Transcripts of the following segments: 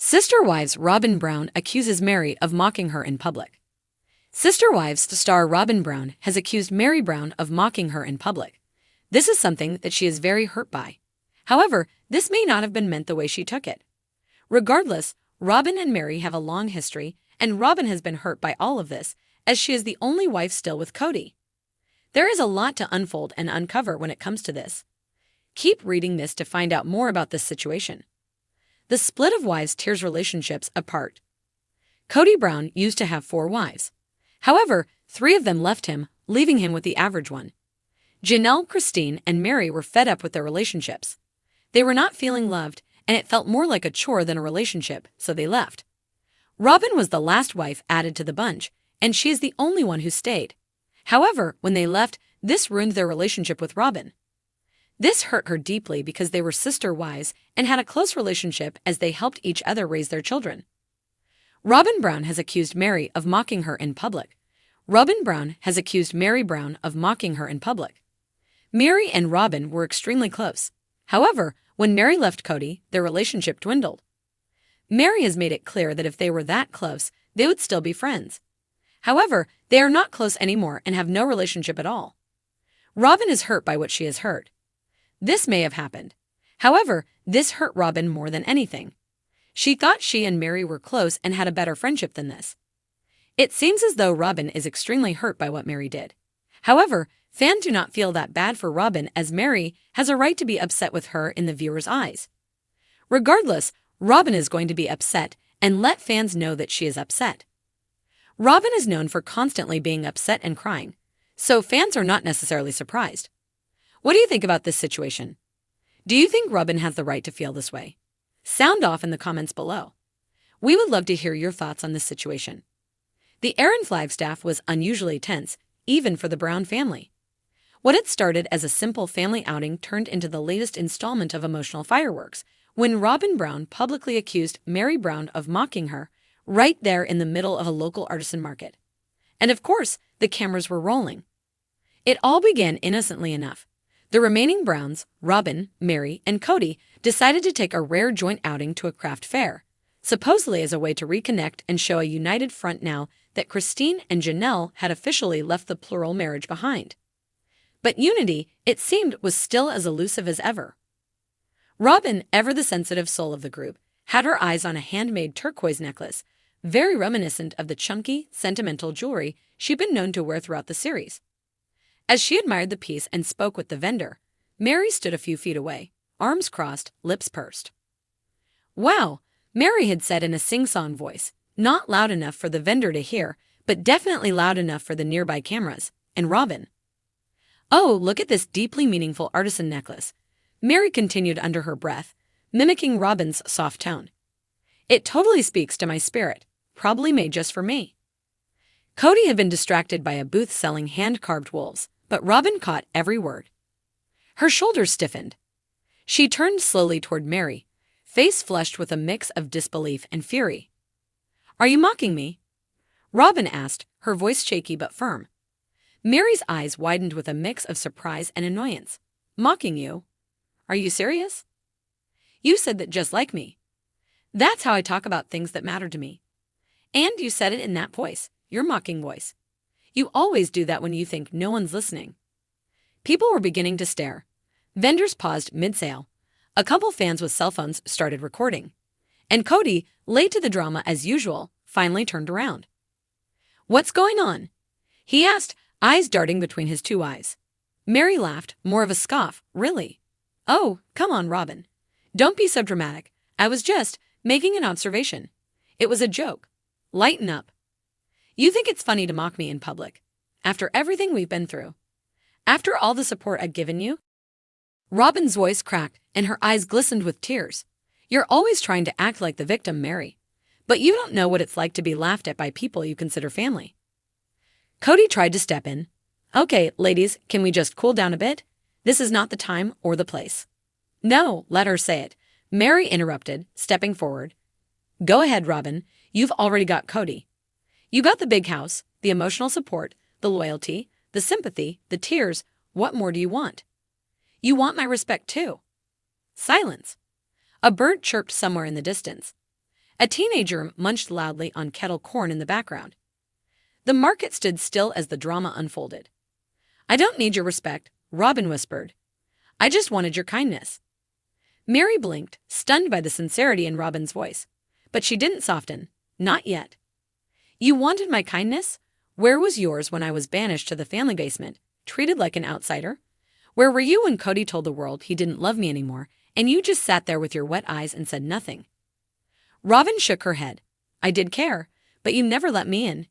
Sister Wives Robyn Brown accuses Meri of mocking her in public. Sister Wives star Robyn Brown has accused Meri Brown of mocking her in public. This is something that she is very hurt by. However, this may not have been meant the way she took it. Regardless, Robyn and Meri have a long history, and Robyn has been hurt by all of this, as she is the only wife still with Cody. There is a lot to unfold and uncover when it comes to this. Keep reading this to find out more about this situation. The split of wives tears relationships apart. Cody Brown used to have 4 wives. However, 3 of them left him, leaving him with the average one. Janelle, Cristin, and Meri were fed up with their relationships. They were not feeling loved, and it felt more like a chore than a relationship, so they left. Robyn was the last wife added to the bunch, and she is the only one who stayed. However, when they left, this ruined their relationship with Robyn. This hurt her deeply because they were sister wives and had a close relationship as they helped each other raise their children. Robyn Brown has accused Meri of mocking her in public. Robyn Brown has accused Meri Brown of mocking her in public. Meri and Robyn were extremely close. However, when Meri left Cody, their relationship dwindled. Meri has made it clear that if they were that close, they would still be friends. However, they are not close anymore and have no relationship at all. Robyn is hurt by what she has heard. This may have happened. However, this hurt Robyn more than anything. She thought she and Meri were close and had a better friendship than this. It seems as though Robyn is extremely hurt by what Meri did. However, fans do not feel that bad for Robyn, as Meri has a right to be upset with her in the viewer's eyes. Regardless, Robyn is going to be upset and let fans know that she is upset. Robyn is known for constantly being upset and crying, so fans are not necessarily surprised. What do you think about this situation? Do you think Robyn has the right to feel this way? Sound off in the comments below. We would love to hear your thoughts on this situation. The Aaron Flagstaff was unusually tense, even for the Brown family. What had started as a simple family outing turned into the latest installment of emotional fireworks when Robyn Brown publicly accused Meri Brown of mocking her right there in the middle of a local artisan market. And of course, the cameras were rolling. It all began innocently enough. The remaining Browns, Robyn, Meri, and Cody, decided to take a rare joint outing to a craft fair, supposedly as a way to reconnect and show a united front now that Cristin and Janelle had officially left the plural marriage behind. But unity, it seemed, was still as elusive as ever. Robyn, ever the sensitive soul of the group, had her eyes on a handmade turquoise necklace, very reminiscent of the chunky, sentimental jewelry she'd been known to wear throughout the series. As she admired the piece and spoke with the vendor, Meri stood a few feet away, arms crossed, lips pursed. "Wow," Meri had said in a sing-song voice, not loud enough for the vendor to hear, but definitely loud enough for the nearby cameras, and Robyn. "Oh, look at this deeply meaningful artisan necklace," Meri continued under her breath, mimicking Robyn's soft tone. "It totally speaks to my spirit, probably made just for me." Cody had been distracted by a booth selling hand-carved wolves, but Robyn caught every word. Her shoulders stiffened. She turned slowly toward Meri, face flushed with a mix of disbelief and fury. "Are you mocking me?" Robyn asked, her voice shaky but firm. Meri's eyes widened with a mix of surprise and annoyance. "Mocking you? Are you serious? You said that just like me. That's how I talk about things that matter to me. And you said it in that voice, your mocking voice. You always do that when you think no one's listening." People were beginning to stare. Vendors paused mid-sale. A couple fans with cell phones started recording. And Cody, late to the drama as usual, finally turned around. "What's going on?" he asked, eyes darting between his 2 eyes. Meri laughed, more of a scoff. "Really? Oh, come on, Robyn. Don't be so dramatic. I was just making an observation. It was a joke. Lighten up. You think it's funny to mock me in public, after everything we've been through? After all the support I've given you?" Robyn's voice cracked and her eyes glistened with tears. "You're always trying to act like the victim, Meri. But you don't know what it's like to be laughed at by people you consider family." Cody tried to step in. "Okay, ladies, can we just cool down a bit? This is not the time or the place." "No, let her say it," Meri interrupted, stepping forward. "Go ahead, Robyn. You've already got Cody. You got the big house, the emotional support, the loyalty, the sympathy, the tears. What more do you want? You want my respect too." Silence. A bird chirped somewhere in the distance. A teenager munched loudly on kettle corn in the background. The market stood still as the drama unfolded. "I don't need your respect," Robyn whispered. "I just wanted your kindness." Meri blinked, stunned by the sincerity in Robyn's voice. But she didn't soften. Not yet. "You wanted my kindness? Where was yours when I was banished to the family basement, treated like an outsider? Where were you when Cody told the world he didn't love me anymore, and you just sat there with your wet eyes and said nothing?" Robyn shook her head. "I did care, but you never let me in.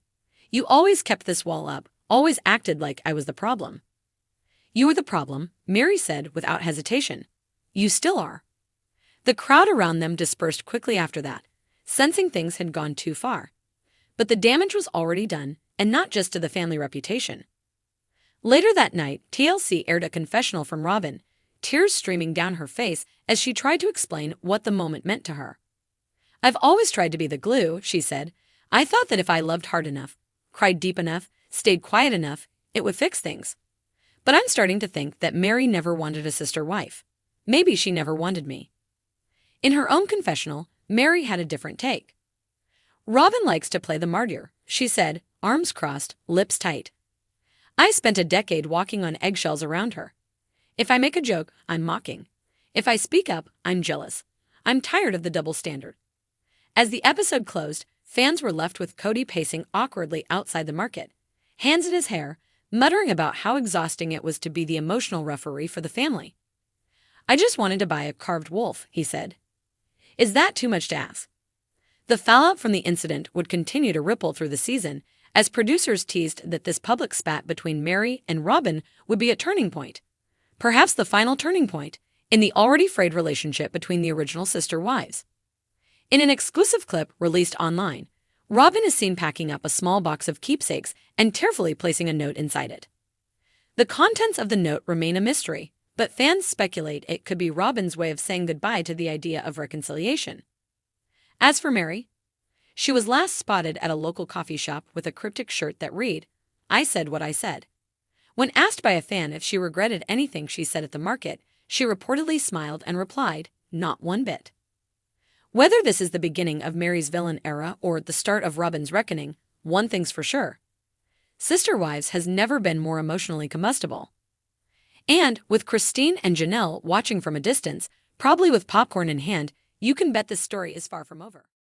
You always kept this wall up, always acted like I was the problem." "You were the problem," Meri said without hesitation. "You still are." The crowd around them dispersed quickly after that, sensing things had gone too far. But the damage was already done, and not just to the family reputation. Later that night, TLC aired a confessional from Robyn, tears streaming down her face as she tried to explain what the moment meant to her. "I've always tried to be the glue," she said. "I thought that if I loved hard enough, cried deep enough, stayed quiet enough, it would fix things. But I'm starting to think that Meri never wanted a sister wife. Maybe she never wanted me." In her own confessional, Meri had a different take. "Robyn likes to play the martyr," she said, arms crossed, lips tight. "I spent a decade walking on eggshells around her. If I make a joke, I'm mocking. If I speak up, I'm jealous. I'm tired of the double standard." As the episode closed, fans were left with Cody pacing awkwardly outside the market, hands in his hair, muttering about how exhausting it was to be the emotional referee for the family. "I just wanted to buy a carved wolf," he said. Is that too much to ask? The fallout from the incident would continue to ripple through the season, as producers teased that this public spat between Meri and Robyn would be a turning point. Perhaps the final turning point in the already frayed relationship between the original sister wives. In an exclusive clip released online, Robyn is seen packing up a small box of keepsakes and tearfully placing a note inside it. The contents of the note remain a mystery, but fans speculate it could be Robyn's way of saying goodbye to the idea of reconciliation. As for Meri, she was last spotted at a local coffee shop with a cryptic shirt that read, "I said what I said." When asked by a fan if she regretted anything she said at the market, she reportedly smiled and replied, "Not one bit." Whether this is the beginning of Meri's villain era or the start of Robyn's reckoning, one thing's for sure. Sister Wives has never been more emotionally combustible. And with Cristin and Janelle watching from a distance, probably with popcorn in hand, you can bet this story is far from over.